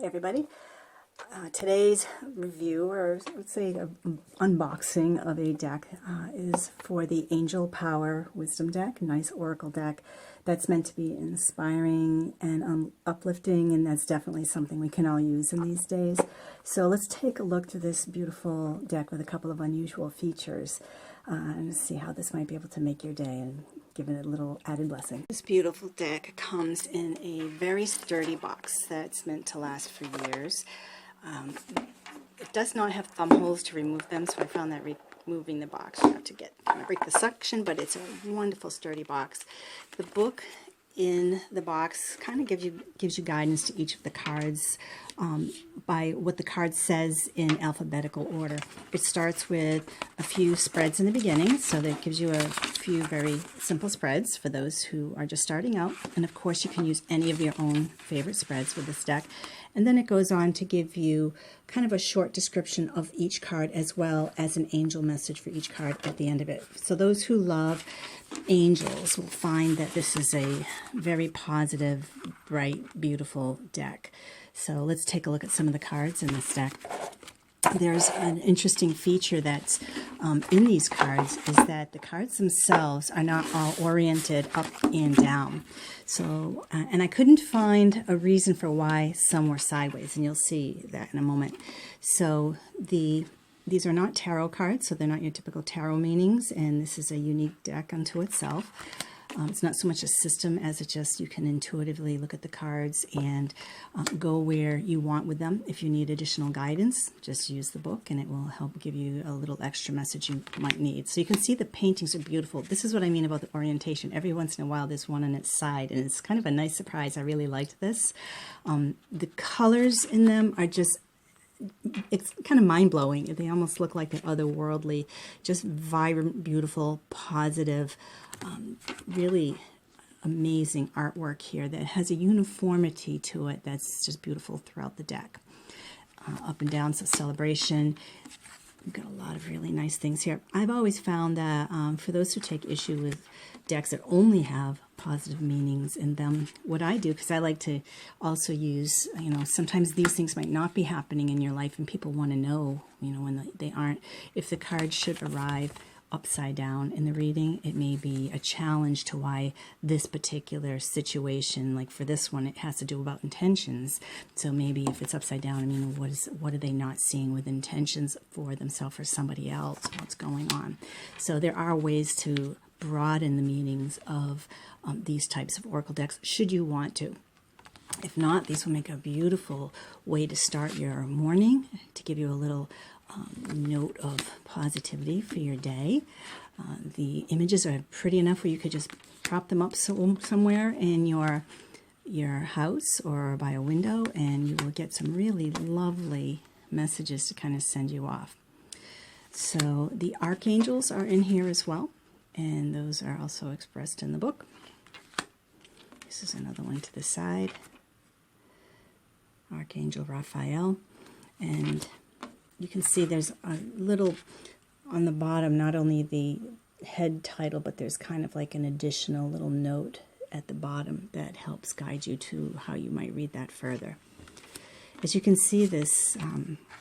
Hey everybody. Today's review, or let's say unboxing of a deck is for the Angel Power Wisdom deck, nice oracle deck that's meant to be inspiring and uplifting, and that's definitely something we can all use in these days. So let's take a look to this beautiful deck with a couple of unusual features and see how this might be able to make your day and give it a little added blessing. This beautiful deck comes in a very sturdy box that's meant to last for years. It does not have thumb holes to remove them, so I found that removing the box, you have to kind of break the suction, but it's a wonderful sturdy box. The book in the box kind of gives you guidance to each of the cards by what the card says in alphabetical order. It starts with a few spreads in the beginning, so that gives you a few very simple spreads for those who are just starting out. And of course, you can use any of your own favorite spreads with this deck. And then it goes on to give you kind of a short description of each card, as well as an angel message for each card at the end of it. So those who love angels will find that this is a very positive, bright, beautiful deck. So let's take a look at some of the cards in this deck. There's an interesting feature that's in these cards, is that the cards themselves are not all oriented up and down. So, and I couldn't find a reason for why some were sideways, and you'll see that in a moment. So these are not tarot cards, so they're not your typical tarot meanings, and this is a unique deck unto itself. It's not so much a system as it just you can intuitively look at the cards and go where you want with them. If you need additional guidance, just use the book and it will help give you a little extra message you might need. So you can see the paintings are beautiful. This is what I mean about the orientation. Every once in a while there's one on its side, and it's kind of a nice surprise. I really liked this. The colors in them are just, it's kind of mind-blowing. They almost look like they're otherworldly, just vibrant, beautiful, positive, really amazing artwork here that has a uniformity to it that's just beautiful throughout the deck. Up and down, so celebration. We've got a lot of really nice things here. I've always found that for those who take issue with decks that only have positive meanings in them, what I do, because I like to also use, sometimes these things might not be happening in your life and people want to know, when they aren't. If the card should arrive upside down in the reading, it may be a challenge to why this particular situation, like for this one, it has to do about intentions. So maybe if it's upside down, what are they not seeing with intentions for themselves or somebody else? What's going on? So there are ways to broaden the meanings of these types of oracle decks, should you want to. If not, these will make a beautiful way to start your morning, to give you a little note of positivity for your day. The images are pretty enough where you could just prop them up somewhere in your house or by a window, and you will get some really lovely messages to kind of send you off. So the archangels are in here as well, and those are also expressed in the book. This is another one to the side. Archangel Raphael, and you can see there's a little on the bottom, not only the head title, but there's kind of like an additional little note at the bottom that helps guide you to how you might read that further. As you can see, this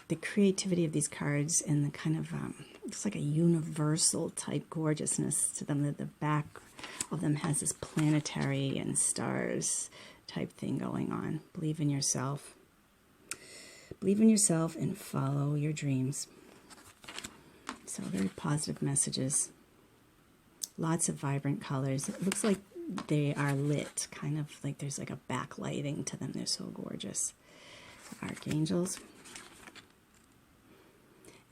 the creativity of these cards and the kind of it's like a universal type gorgeousness to them. That the back of them has this planetary and stars type thing going on. Believe in yourself. Believe in yourself and follow your dreams. So very positive messages. Lots of vibrant colors. It looks like they are lit, kind of like there's like a backlighting to them. They're so gorgeous. Archangels.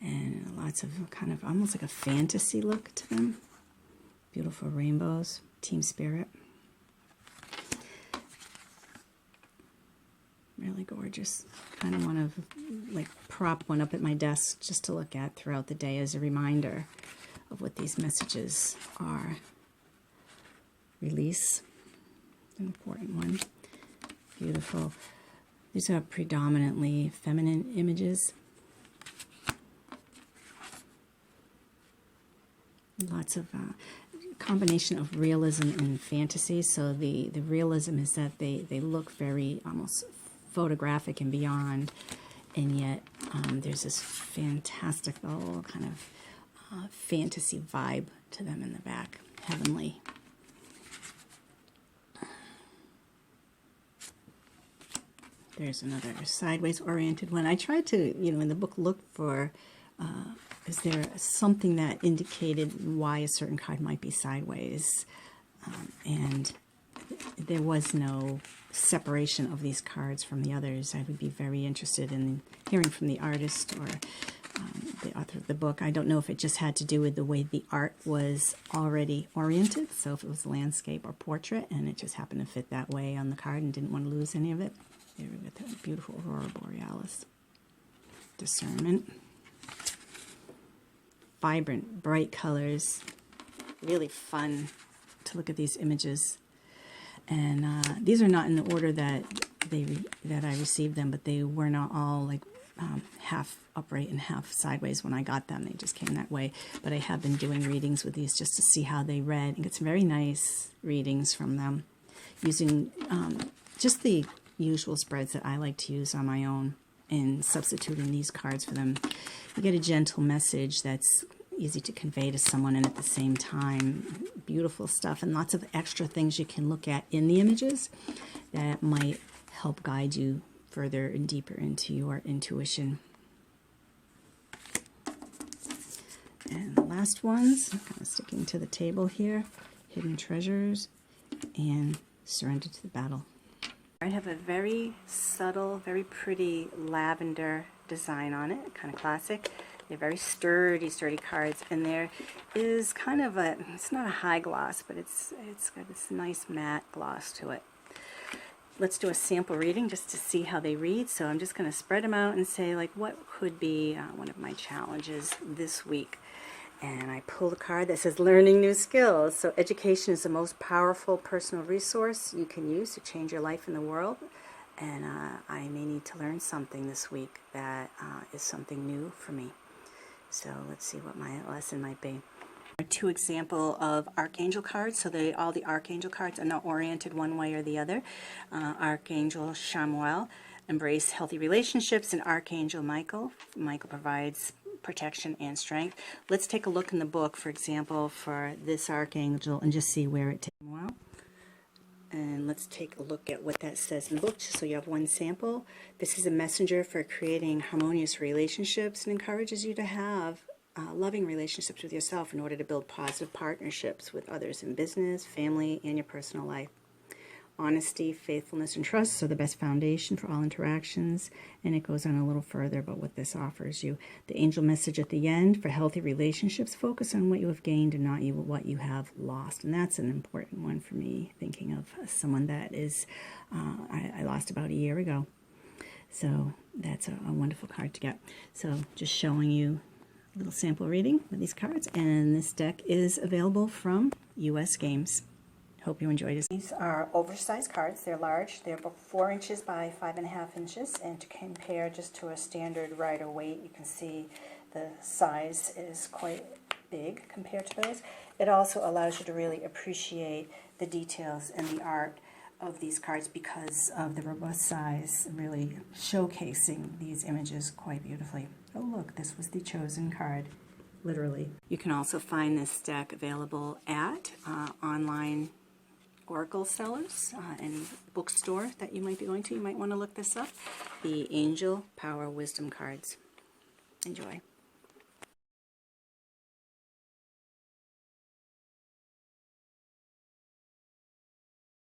And lots of kind of almost like a fantasy look to them. Beautiful rainbows. Team spirit. Really gorgeous. Kind of want to like prop one up at my desk just to look at throughout the day as a reminder of what these messages are. Release, an important one. Beautiful. These are predominantly feminine images. Lots of combination of realism and fantasy. So the realism is that they look very almost photographic and beyond, and yet there's this fantastical kind of fantasy vibe to them in the back, heavenly. There's another sideways oriented one. I tried to, in the book, look for, is there something that indicated why a certain card might be sideways? And there was no separation of these cards from the others. I would be very interested in hearing from the artist or the author of the book. I don't know if it just had to do with the way the art was already oriented, so if it was landscape or portrait, and it just happened to fit that way on the card and didn't want to lose any of it. There we got that beautiful Aurora Borealis. Discernment. Vibrant, bright colors. Really fun to look at these images. And these are not in the order that I received them, but they were not all like half upright and half sideways when I got them. They just came that way. But I have been doing readings with these just to see how they read and get some very nice readings from them using just the usual spreads that I like to use on my own and substituting these cards for them. You get a gentle message that's easy to convey to someone, and at the same time beautiful stuff and lots of extra things you can look at in the images that might help guide you further and deeper into your intuition. And the last ones, I'm kind of sticking to the table here, Hidden Treasures and Surrender to the Battle. I have a very subtle, very pretty lavender design on it, kind of classic. They're very sturdy cards, and there is kind of a, it's not a high gloss, but it's got this nice matte gloss to it. Let's do a sample reading just to see how they read. So I'm just going to spread them out and say, like, what could be one of my challenges this week. And I pulled a card that says learning new skills. So education is the most powerful personal resource you can use to change your life in the world. And I may need to learn something this week that is something new for me. So let's see what my lesson might be. Two example of Archangel cards. So all the Archangel cards are not oriented one way or the other. Archangel Chamuel, embrace healthy relationships, and Archangel Michael. Michael provides protection and strength. Let's take a look in the book, for example, for this Archangel and just see where it takes a while. And let's take a look at what that says in the book, just so you have one sample. This is a messenger for creating harmonious relationships and encourages you to have loving relationships with yourself in order to build positive partnerships with others in business, family, and your personal life. Honesty, faithfulness, and trust are the best foundation for all interactions. And it goes on a little further about what this offers you. The angel message at the end for healthy relationships: focus on what you have gained and not what you have lost. And that's an important one for me, thinking of someone that is I lost about a year ago. So that's a wonderful card to get. So just showing you a little sample reading with these cards. And this deck is available from US Games. Hope you enjoyed it. These are oversized cards. They're large. They're about 4 inches by 5.5 inches. And to compare just to a standard Rider-Waite, you can see the size is quite big compared to those. It also allows you to really appreciate the details and the art of these cards because of the robust size, really showcasing these images quite beautifully. Oh look, this was the chosen card, literally. You can also find this deck available at online Oracle sellers and bookstore that you might be going to. You might want to look this up. The Angel Power Wisdom cards. Enjoy.